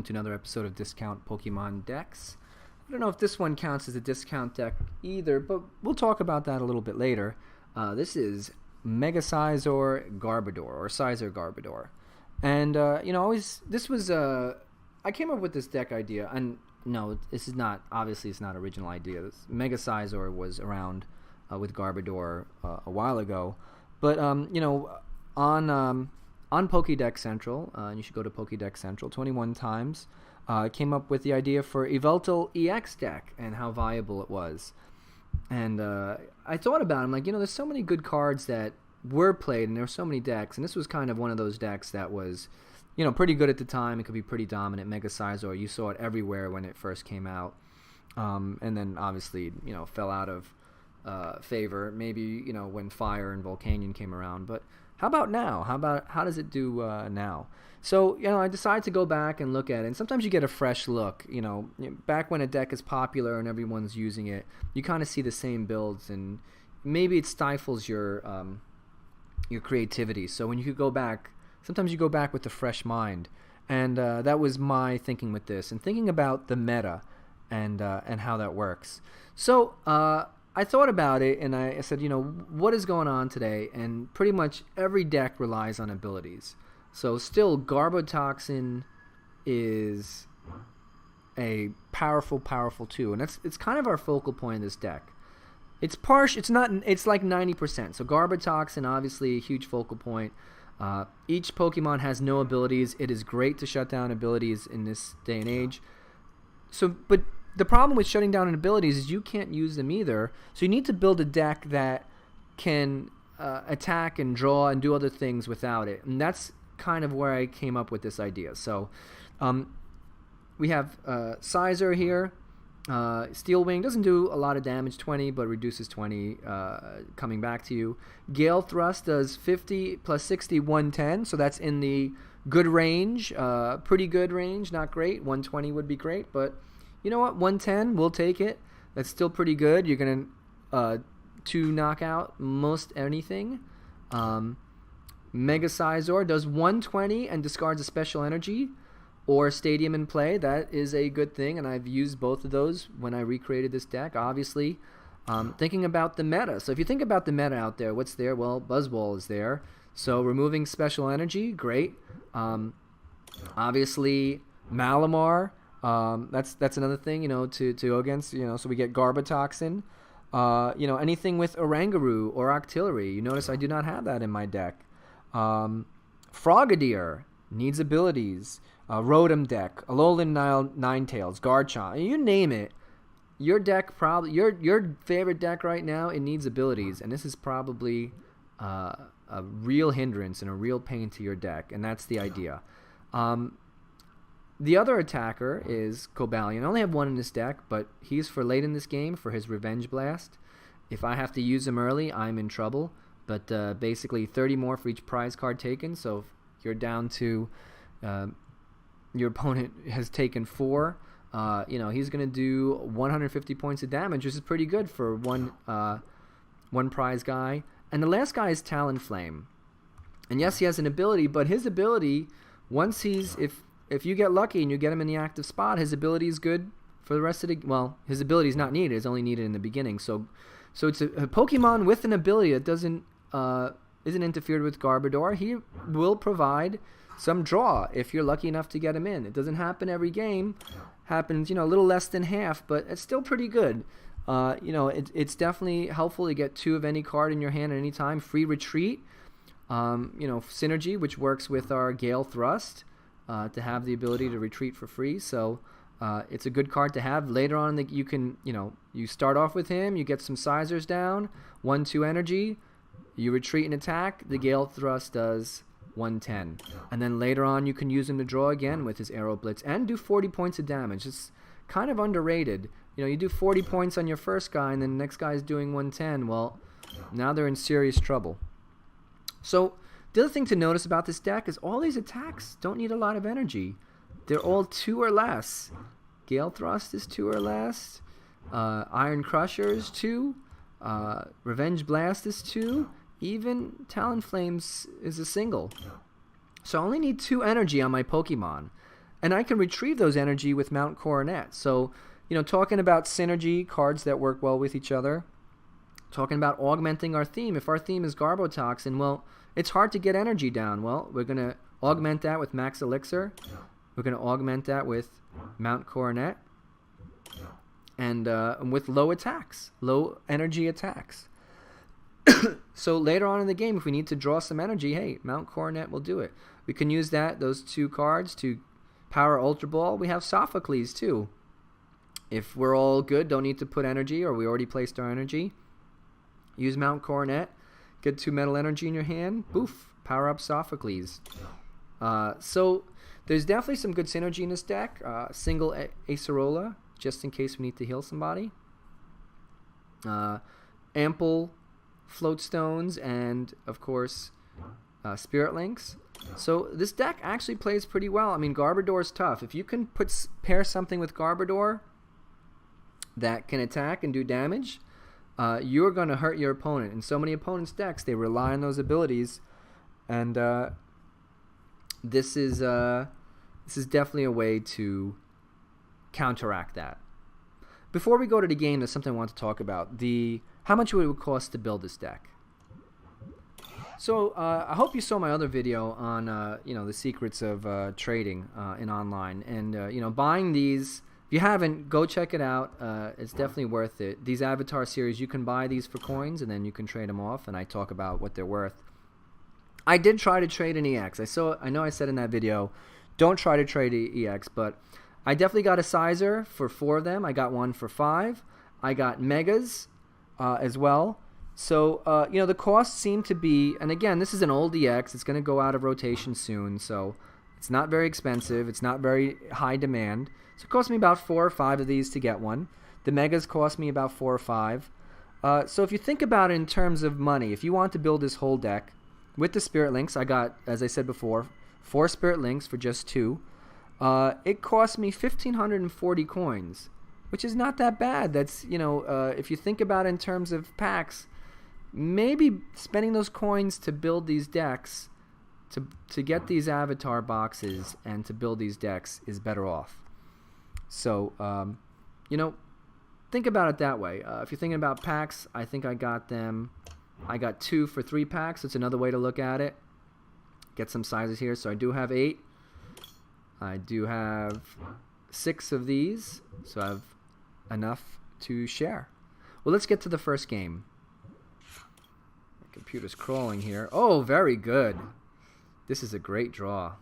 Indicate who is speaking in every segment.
Speaker 1: to another episode of Discount Pokemon Decks. I don't know if this one counts as a discount deck either, but we'll talk about that a little bit later. This is Mega Scizor Garbodor, or Scizor Garbodor. And, I came up with this deck idea, and no, this is not, obviously it's not an original idea. Mega Scizor was around with Garbodor a while ago. But, on Pokédex Central, and you should go to Pokédex Central 21 times, came up with the idea for Yveltal EX Deck and how viable it was. And I thought about it. I'm like, there's so many good cards that were played, and there were so many decks, and this was kind of one of those decks that was, pretty good at the time. It could be pretty dominant. Mega Scizor, you saw it everywhere when it first came out, and then obviously, fell out of favor. Maybe, when Fire and Volcanion came around, but how about now? How does it do now? So, I decided to go back and look at it. And sometimes you get a fresh look. Back when a deck is popular and everyone's using it, you kind of see the same builds, and maybe it stifles your creativity. So when you could go back, sometimes you go back with a fresh mind. And that was my thinking with this, and thinking about the meta and how that works. So, I thought about it, and I said, what is going on today? And pretty much every deck relies on abilities. So still, Garbotoxin is a powerful tool, and it's kind of our focal point of this deck. It's partial. It's not. It's like 90%. So Garbotoxin, obviously, a huge focal point. Each Pokemon has no abilities. It is great to shut down abilities in this day and age. But the problem with shutting down abilities is you can't use them either. So you need to build a deck that can attack and draw and do other things without it. And that's kind of where I came up with this idea. So we have Scizor here. Steel Wing doesn't do a lot of damage, 20, but reduces 20 coming back to you. Gale Thrust does 50 plus 60, 110. So that's in the good range, pretty good range, not great. 120 would be great, but you know what? 110, we'll take it. That's still pretty good. You're going to knock out most anything. Mega Scizor does 120 and discards a special energy or Stadium in play. That is a good thing, and I've used both of those when I recreated this deck. Obviously, thinking about the meta. So if you think about the meta out there, what's there? Well, Buzzwole is there. So removing special energy, great. Obviously, Malamar. That's another thing, to go against, so we get Garbotoxin. Anything with Oranguru or Octillery. You notice I do not have that in my deck. Frogadier needs abilities. Rotom deck, Alolan Ninetales, Garchomp, you name it. Your deck probably, your favorite deck right now, it needs abilities, and this is probably a real hindrance and a real pain to your deck, and that's the idea. The other attacker is Cobalion. I only have one in this deck, but he's for late in this game for his Revenge Blast. If I have to use him early, I'm in trouble. But basically 30 more for each prize card taken. So if you're down to your opponent has taken 4, he's going to do 150 points of damage, which is pretty good for one prize guy. And the last guy is Talonflame. And yes, he has an ability, but his ability, once if you get lucky and you get him in the active spot, his ability is good for the rest of the... Well, his ability is not needed. It's only needed in the beginning. So it's a Pokemon with an ability that isn't interfered with Garbodor. He will provide some draw if you're lucky enough to get him in. It doesn't happen every game. Happens, a little less than half, but it's still pretty good. It's definitely helpful to get 2 of any card in your hand at any time. Free Retreat. Synergy, which works with our Gale Thrust. To have the ability to retreat for free, so it's a good card to have. Later on, you can, you start off with him, you get some Scizors down, 1-2 energy, you retreat and attack, the Gale Thrust does 110. And then later on, you can use him to draw again with his Aero Blitz and do 40 points of damage. It's kind of underrated. You do 40 points on your first guy, and then the next guy is doing 110. Well, now they're in serious trouble. So the other thing to notice about this deck is all these attacks don't need a lot of energy. They're all 2 or less. Gale Thrust is 2 or less. Iron Crusher is 2. Revenge Blast is 2. Even Talonflames is a single. So I only need 2 energy on my Pokemon. And I can retrieve those energy with Mount Coronet. So, talking about synergy, cards that work well with each other, talking about augmenting our theme. If our theme is Garbotoxin, well, it's hard to get energy down. Well, we're going to augment that with Max Elixir. We're going to augment that with Mount Coronet. And with low attacks, low energy attacks. So later on in the game, if we need to draw some energy, hey, Mount Coronet will do it. We can use those 2 cards to power Ultra Ball. We have Sophocles too. If we're all good, don't need to put energy, or we already placed our energy, use Mount Coronet, get 2 metal energy in your hand, poof, power up Sophocles. So there's definitely some good synergy in this deck. Single Acerola, just in case we need to heal somebody. Ample Float Stones, and of course Spirit Links. So this deck actually plays pretty well. I mean, Garbodor is tough. If you can pair something with Garbodor that can attack and do damage, you're going to hurt your opponent. In so many opponents' decks, they rely on those abilities, and this is definitely a way to counteract that. Before we go to the game, there's something I want to talk about. How much would it cost to build this deck? So I hope you saw my other video on the secrets of trading in online, and buying these. If you haven't, go check it out. It's definitely worth it. These Avatar series, you can buy these for coins, and then you can trade them off, and I talk about what they're worth. I did try to trade an EX. I know I said in that video, don't try to trade an EX, but I definitely got a Scizor for 4 of them. I got one for 5. I got Megas as well. So, the costs seem to be, and again, this is an old EX. It's going to go out of rotation soon, so it's not very expensive. It's not very high demand. So it cost me about 4 or 5 of these to get one. The Megas cost me about 4 or 5. So if you think about it in terms of money, if you want to build this whole deck with the Spirit Links, I got, as I said before, 4 Spirit Links for just 2. It cost me 1,540 coins, which is not that bad. That's, if you think about it in terms of packs, maybe spending those coins to build these decks, to get these avatar boxes and to build these decks is better off. So, think about it that way. If you're thinking about packs, I think I got 2 for 3 packs. It's another way to look at it. Get some sizes here. So I do have 8. I do have 6 of these, so I have enough to share. Well, let's get to the first game. My computer's crawling here. Oh, very good. This is a great draw.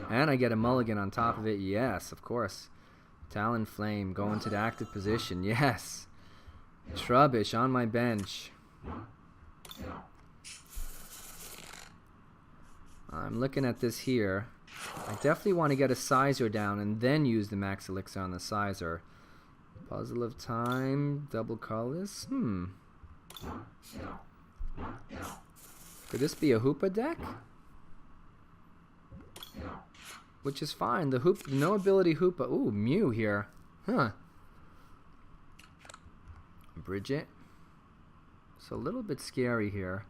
Speaker 1: And I get a mulligan on top of it. Yes, of course. Talonflame going to the active position. Yes. Trubbish on my bench. I'm looking at this here. I definitely want to get a Scizor down and then use the Max Elixir on the Scizor. Puzzle of Time, double colors. Could this be a Hoopa deck? Which is fine. The no ability Hoopa. Ooh, Mew here. Huh. Brigette. It's a little bit scary here.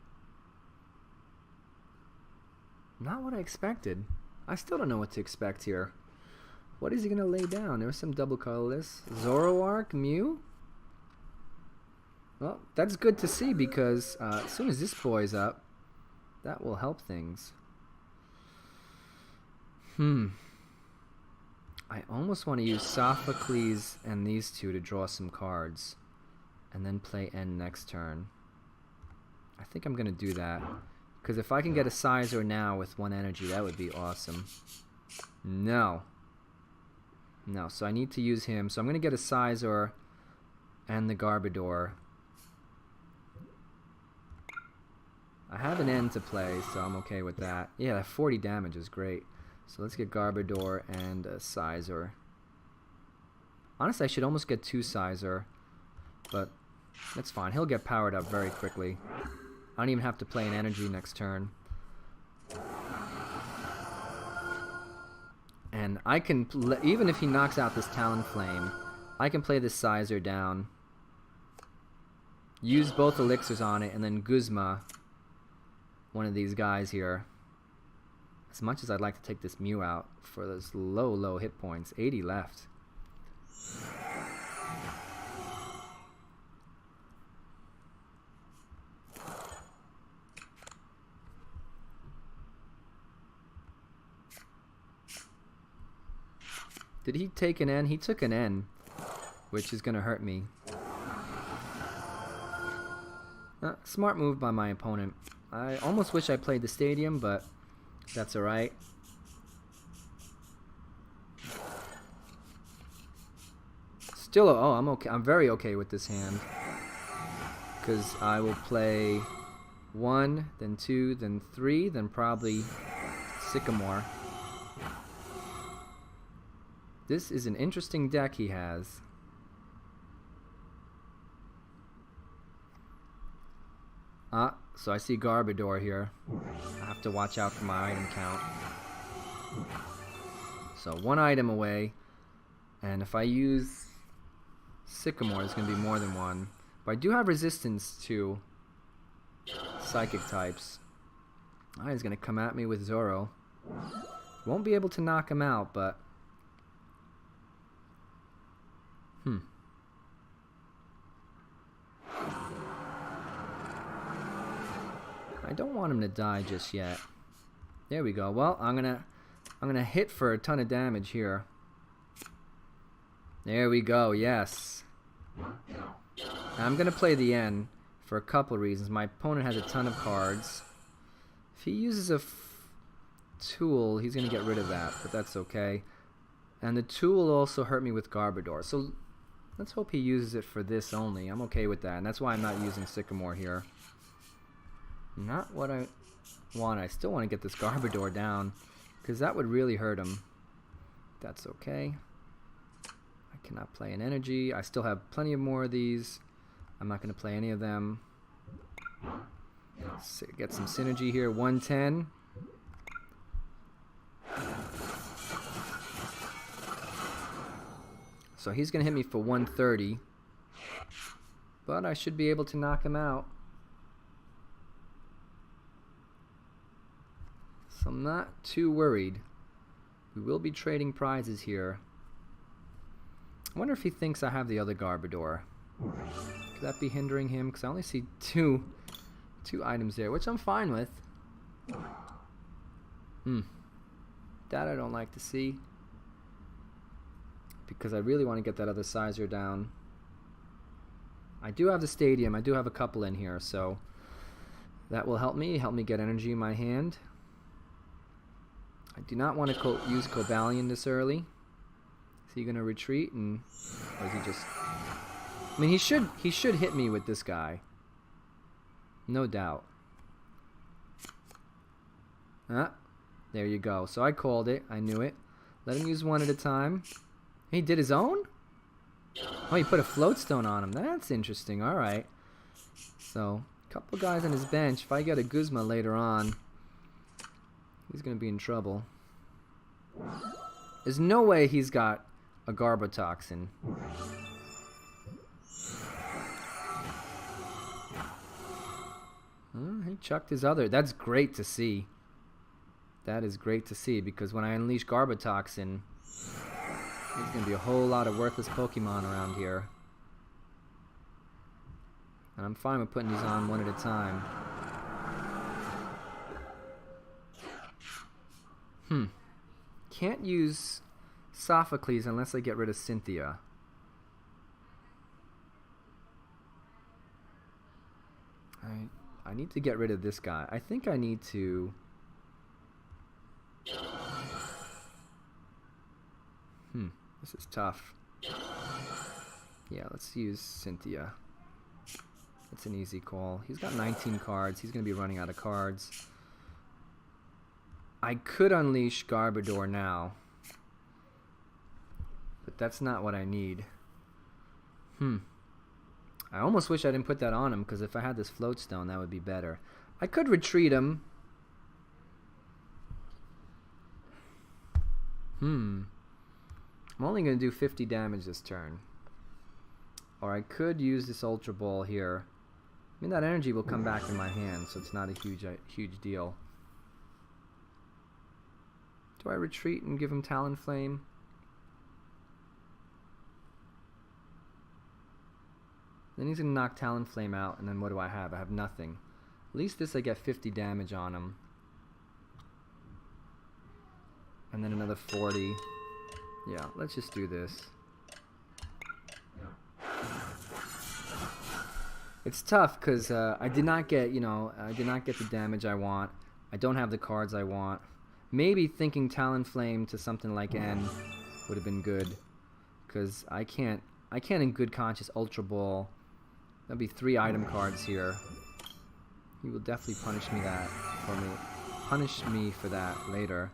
Speaker 1: Not what I expected. I still don't know what to expect here. What is he going to lay down? There's some double colorless. Zoroark, Mew? Well, that's good to see because as soon as this boy's up, that will help things. I almost want to use Sophocles and these 2 to draw some cards. And then play N next turn. I think I'm going to do that. Because if I can get a Scizor now with 1 energy, that would be awesome. No. No, so I need to use him. So I'm going to get a Scizor and the Garbodor. I have an N to play, so I'm okay with that. Yeah, that 40 damage is great. So let's get Garbodor and a Scizor. Honestly, I should almost get 2 Scizor, but that's fine. He'll get powered up very quickly. I don't even have to play an energy next turn. And I can, even if he knocks out this Talonflame, I can play this Scizor down, use both elixirs on it, and then Guzma, one of these guys here. As much as I'd like to take this Mew out for those low hit points. 80 left. Did he take an N? He took an N, which is going to hurt me. Smart move by my opponent. I almost wish I played the stadium, but that's alright. Still, oh, I'm okay. I'm very okay with this hand. Because I will play 1, then 2, then 3, then probably Sycamore. This is an interesting deck he has. So I see Garbodor here. I have to watch out for my item count. So 1 item away. And if I use Sycamore, it's going to be more than 1. But I do have resistance to Psychic types. He's going to come at me with Zoro. Won't be able to knock him out, but... I don't want him to die just yet. There we go. Well, I'm gonna hit for a ton of damage here. There we go. Yes. I'm gonna play the N for a couple of reasons. My opponent has a ton of cards. If he uses a tool, he's gonna get rid of that, but that's okay. And the tool will also hurt me with Garbodor. So let's hope he uses it for this only. I'm okay with that, and that's why I'm not using Sycamore here. Not what I want. I still want to get this Garbodor down, because that would really hurt him. That's okay. I cannot play an energy. I still have plenty of more of these. I'm not going to play any of them. Let's get some synergy here. 110. So he's going to hit me for 130. But I should be able to knock him out. So I'm not too worried. We will be trading prizes here. I wonder if he thinks I have the other Garbodor. Could that be hindering him? Because I only see two items there, which I'm fine with. That I don't like to see. Because I really want to get that other Scizor down. I do have the stadium. I do have a couple in here, so that will help me get energy in my hand. I do not want to use Cobalion this early. Is he going to retreat, or is he just... I mean, he should hit me with this guy. No doubt. There you go. So I called it. I knew it. Let him use one at a time. He did his own? Oh, he put a Float Stone on him. That's interesting. Alright. So, a couple guys on his bench. If I get a Guzma later on, he's going to be in trouble. There's no way he's got a Garbotoxin. He chucked his other. That's great to see. That is great to see, because when I unleash Garbotoxin, there's going to be a whole lot of worthless Pokemon around here. And I'm fine with putting these on one at a time. Can't use Sophocles unless I get rid of Cynthia. I need to get rid of this guy. I think I need to... This is tough. Yeah, let's use Cynthia. That's an easy call. He's got 19 cards. He's going to be running out of cards. I could unleash Garbodor now, but that's not what I need. I almost wish I didn't put that on him, because if I had this Float Stone, that would be better. I could retreat him. I'm only going to do 50 damage this turn. Or I could use this Ultra Ball here. I mean, that energy will come back in my hand, so it's not a huge deal. Do I retreat and give him Talonflame? Then he's going to knock Talonflame out, and then what do I have? I have nothing. At least this I get 50 damage on him. And then another 40. Yeah, let's just do this. It's tough because I did not get, I did not get the damage I want. I don't have the cards I want. Maybe thinking Talonflame to something like N would have been good, because I can't in good conscience Ultra Ball. That'd be 3 item cards here. He will definitely punish me for that later.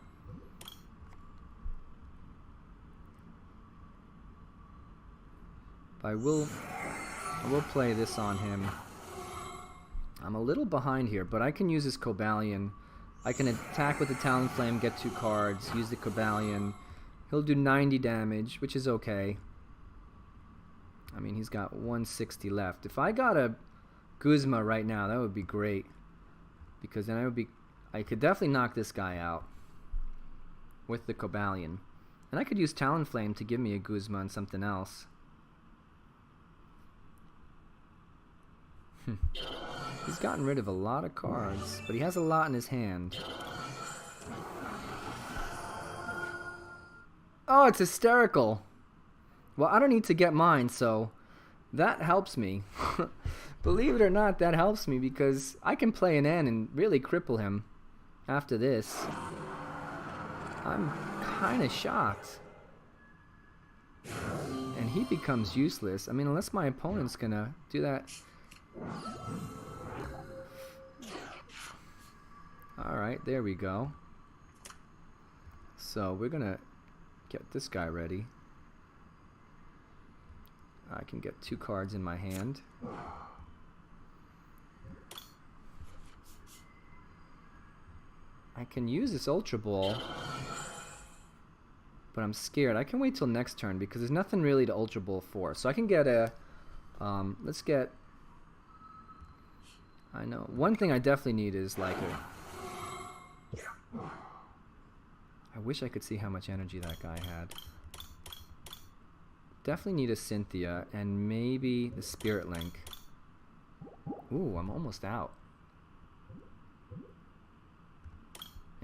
Speaker 1: But I will play this on him. I'm a little behind here, but I can use this Cobalion. I can attack with the Talonflame, get 2 cards, use the Cobalion. He'll do 90 damage, which is okay. I mean, he's got 160 left. If I got a Guzma right now, that would be great, because then I could definitely knock this guy out with the Cobalion. And I could use Talonflame to give me a Guzma and something else. He's gotten rid of a lot of cards, but he has a lot in his hand. Oh, it's hysterical. Well, I don't need to get mine, so that helps me. Believe it or not, that helps me, because I can play an N and really cripple him after this. I'm kind of shocked. And he becomes useless. I mean, unless my opponent's gonna do that. Alright, there we go. So we're gonna get this guy ready. I can get 2 cards in my hand. I can use this Ultra Ball, but I'm scared. I can wait till next turn because there's nothing really to Ultra Ball for. So I can get a let's get, I know one thing I definitely need is like a, I wish I could see how much energy that guy had. Definitely need a Cynthia and maybe the Spirit Link. Ooh, I'm almost out.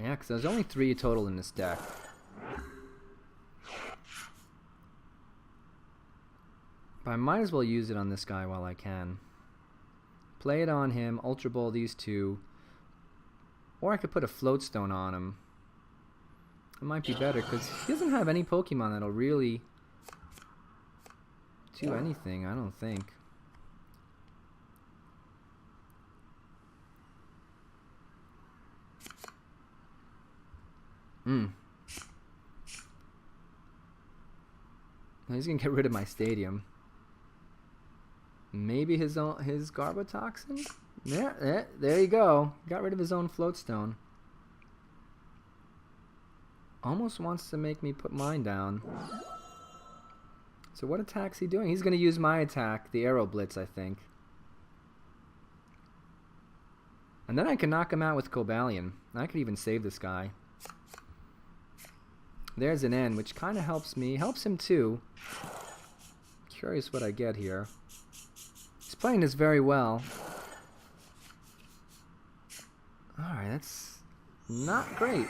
Speaker 1: Yeah, because there's only 3 total in this deck. But I might as well use it on this guy while I can. Play it on him, Ultra Ball these 2. Or I could put a Float Stone on him. It might be better because he doesn't have any Pokemon that'll really do anything, I don't think. He's gonna get rid of my stadium. Maybe his Garbotoxin? Yeah, there you go. Got rid of his own Float Stone. Almost wants to make me put mine down. So what attack's he doing? He's gonna use my attack, the Arrow Blitz, I think. And then I can knock him out with Cobalion. I could even save this guy. There's an N, which kind of helps me. Helps him too. Curious what I get here. He's playing this very well. Alright, that's not great.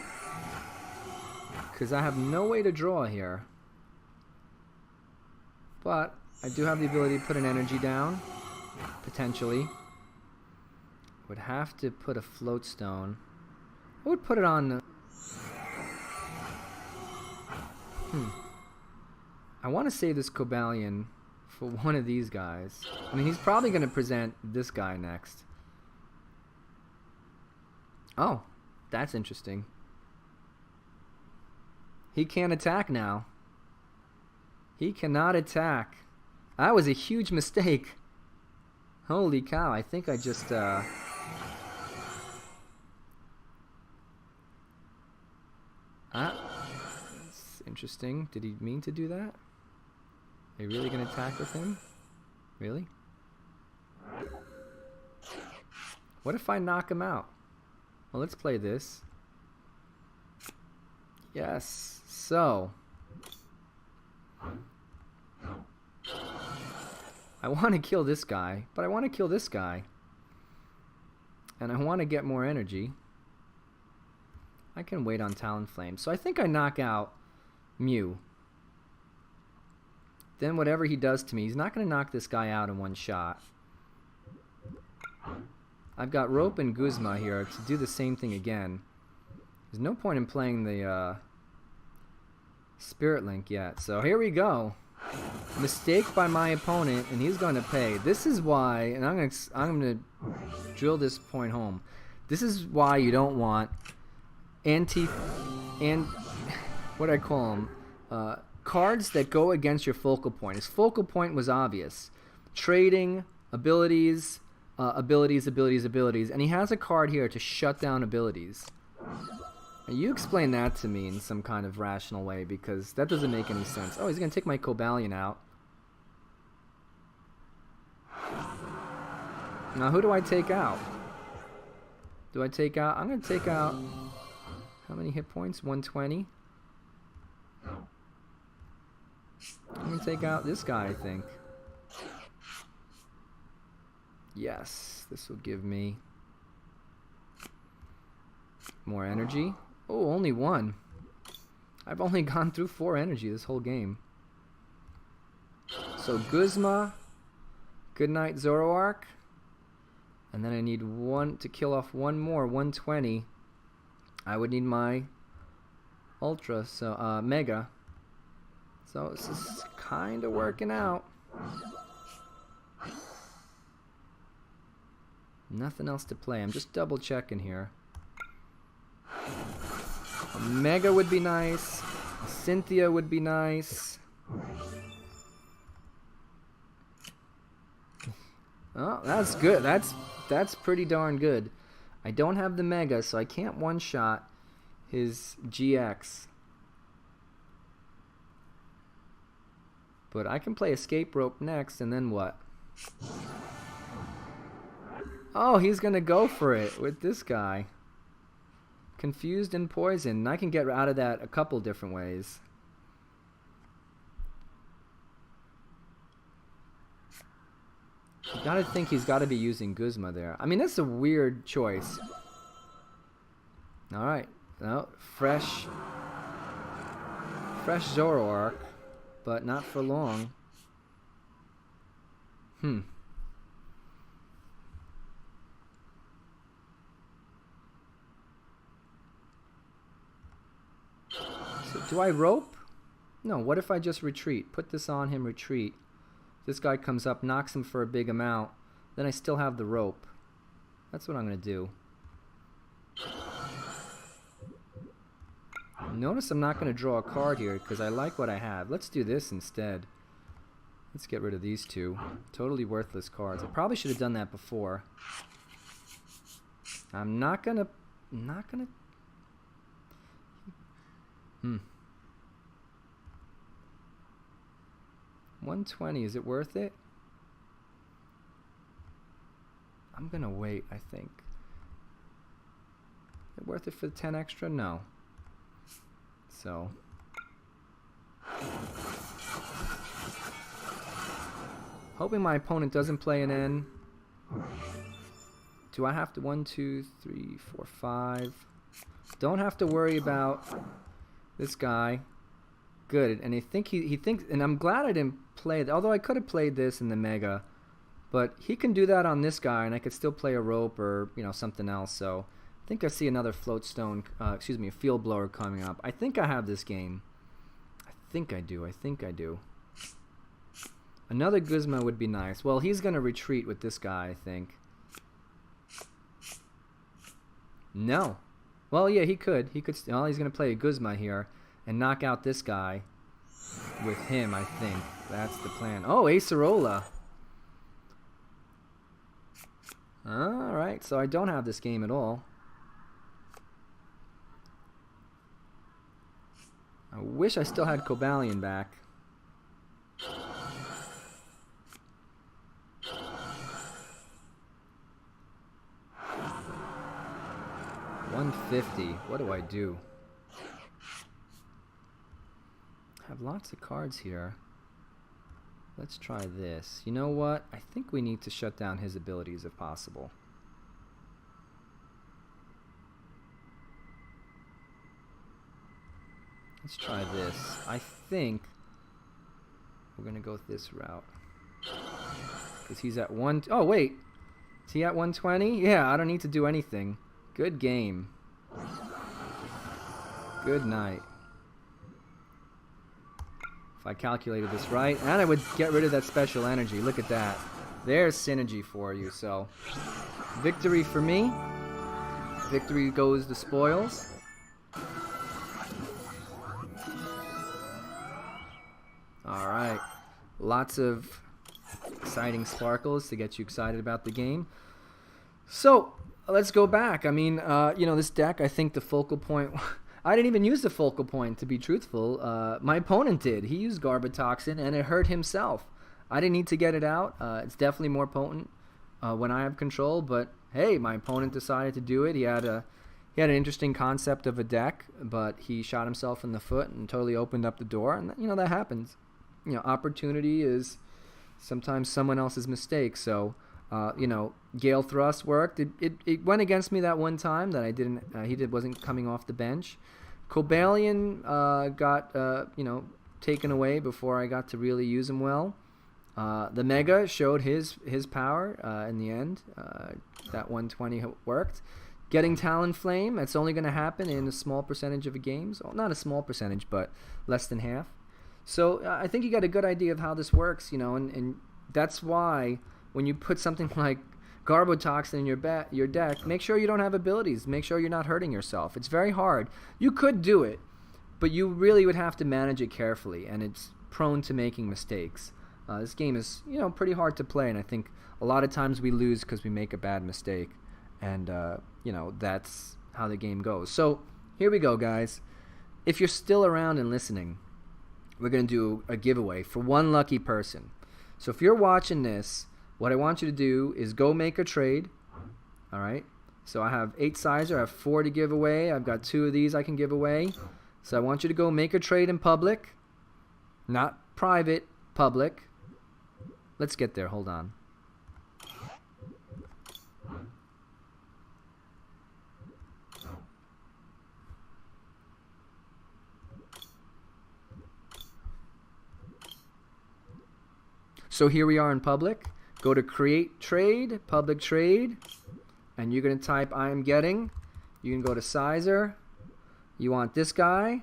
Speaker 1: Because I have no way to draw here. But I do have the ability to put an energy down. Potentially. Would have to put a Float Stone. I would put it on... I want to save this Cobalion for one of these guys. I mean, he's probably going to present this guy next. Oh, that's interesting. He can't attack now. He cannot attack. That was a huge mistake. Holy cow, I think I just... That's interesting. Did he mean to do that? Are you really going to attack with him? Really? What if I knock him out? Well, let's play this. Yes. So I want to kill this guy, but I want to kill this guy. And I want to get more energy. I can wait on Talonflame. So I think I knock out Mew. Then whatever he does to me, he's not going to knock this guy out in one shot. I've got Rope and Guzma here to do the same thing again. There's no point in playing the Spirit Link yet. So here we go. Mistake by my opponent, and he's going to pay. This is why, and I'm going to drill this point home. This is why you don't want what I call them, cards that go against your focal point. His focal point was obvious. Trading, abilities, abilities, and he has a card here to shut down abilities. Now you explain that to me in some kind of rational way, because that doesn't make any sense. Oh, he's going to take my Cobalion out. Now who do I take out? Do I take out? I'm going to take out... How many hit points? 120. I'm going to take out this guy, I think. Yes, this will give me more energy. Oh, only one. I've only gone through 4 energy this whole game. So Guzma, Goodnight Zoroark, and then I need one to kill off one more, 120. I would need my Ultra, so Mega. So this is kind of working out. Nothing else to play. I'm just double checking here. A Mega would be nice. A Cynthia would be nice. Oh, that's good. That's pretty darn good. I don't have the Mega, so I can't one-shot his GX. But I can play Escape Rope next, and then what? Oh, he's going to go for it with this guy. Confused and Poison. I can get out of that a couple different ways. You gotta think he's gotta be using Guzma there. I mean, that's a weird choice. Alright. No, fresh Zoroark, but not for long. So do I rope? No, what if I just retreat? Put this on him, retreat. This guy comes up, knocks him for a big amount. Then I still have the rope. That's what I'm going to do. Notice I'm not going to draw a card here because I like what I have. Let's do this instead. Let's get rid of these two. Totally worthless cards. I probably should have done that before. I'm not going to... 120, is it worth it? I'm gonna wait, I think. Is it worth it for the 10 extra? No. So hoping my opponent doesn't play an N. Do I have to 1, 2, 3, 4, 5? Don't have to worry about this guy. Good, and I think he thinks, and I'm glad I didn't play it, although I could have played this in the Mega, but he can do that on this guy, and I could still play a Rope or, you know, something else. So I think I see another Float Stone, a Field Blower coming up. I think I have this game. I think I do. Another Guzma would be nice. Well, he's gonna retreat with this guy, I think. No. Well, yeah, he could. Well, he's gonna play a Guzma here and knock out this guy with him, I think. That's the plan. Oh, Acerola. Alright, so I don't have this game at all. I wish I still had Cobalion back. $150. What do I do? have lots of cards here. Let's try this. You know what? I think we need to shut down his abilities if possible. Let's try this. I think we're going to go this route. Because he's at 1... Oh, wait. Is he at 120? Yeah, I don't need to do anything. Good game. Good night. If I calculated this right. And I would get rid of that special energy. Look at that. There's synergy for you. So, victory for me. Victory goes to spoils. Alright. Lots of exciting sparkles to get you excited about the game. So, let's go back. I mean, you know, this deck, I think the focal point... I didn't even use the focal point, to be truthful. My opponent did. He used Garbotoxin, and it hurt himself. I didn't need to get it out. It's definitely more potent when I have control, but hey, my opponent decided to do it. He had an interesting concept of a deck, but he shot himself in the foot and totally opened up the door, and, you know, that happens. You know, opportunity is sometimes someone else's mistake. So, you know, Gale Thrust worked. It went against me that one time that I didn't. Wasn't coming off the bench. Cobalion got you know, taken away before I got to really use him well. The Mega showed his power in the end. That 120 worked. Getting Talonflame, it's only going to happen in a small percentage of the games. Well, not a small percentage, but less than half. So I think you got a good idea of how this works, you know, and that's why when you put something like Garbotoxin in your deck, make sure you don't have abilities. Make sure you're not hurting yourself. It's very hard. You could do it, but you really would have to manage it carefully, and it's prone to making mistakes. This game is, you know, pretty hard to play, and I think a lot of times we lose because we make a bad mistake, and you know, that's how the game goes. So here we go, guys. If you're still around and listening, we're going to do a giveaway for one lucky person. So if you're watching this, what I want you to do is go make a trade. All right. So I have 8 Scizor. I have 4 to give away. I've got 2 of these I can give away. So I want you to go make a trade in public. Not private, public. Let's get there. Hold on. So here we are in public. Go to create trade, public trade, and you're going to type I am getting. You can go to Scizor. You want this guy,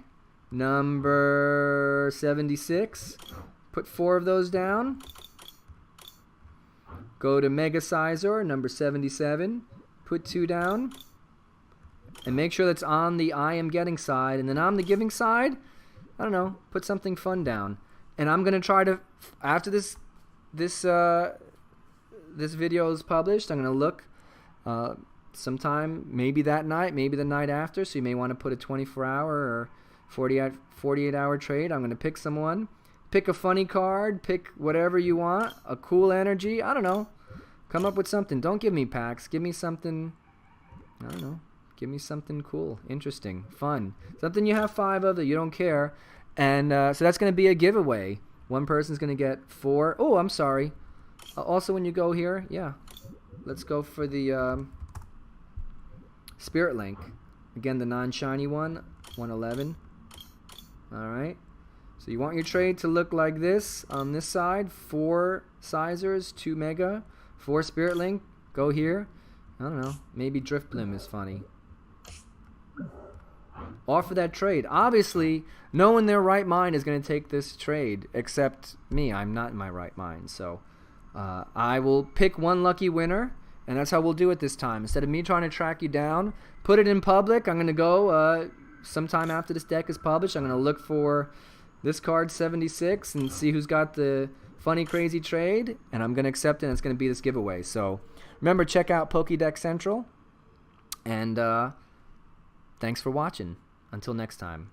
Speaker 1: number 76. Put 4 of those down. Go to Mega Scizor, number 77. Put 2 down. And make sure that's on the I am getting side. And then on the giving side, I don't know, put something fun down. And I'm going to try to, after this video is published, I'm going to look sometime, maybe that night, maybe the night after, so you may want to put a 24-hour or 48-hour trade. I'm going to pick someone, pick a funny card, pick whatever you want, a cool energy, I don't know, come up with something. Don't give me packs, give me something, I don't know, give me something cool, interesting, fun, something you have 5 of that you don't care, and so that's going to be a giveaway. One person's going to get 4. Oh, I'm sorry. Also, when you go here, yeah, let's go for the Spirit Link. Again, the non-shiny one, 111. All right. So you want your trade to look like this on this side. 4 Scizors, 2 Mega, 4 Spirit Link. Go here. I don't know. Maybe Driftblim is funny. Offer that trade. Obviously, no one in their right mind is going to take this trade except me. I'm not in my right mind. So I will pick one lucky winner, and that's how we'll do it this time. Instead of me trying to track you down, put it in public. I'm going to go sometime after this deck is published. I'm going to look for this card 76 and see who's got the funny, crazy trade, and I'm going to accept it, and it's going to be this giveaway. So remember, check out Pokédex Central, and thanks for watching. Until next time.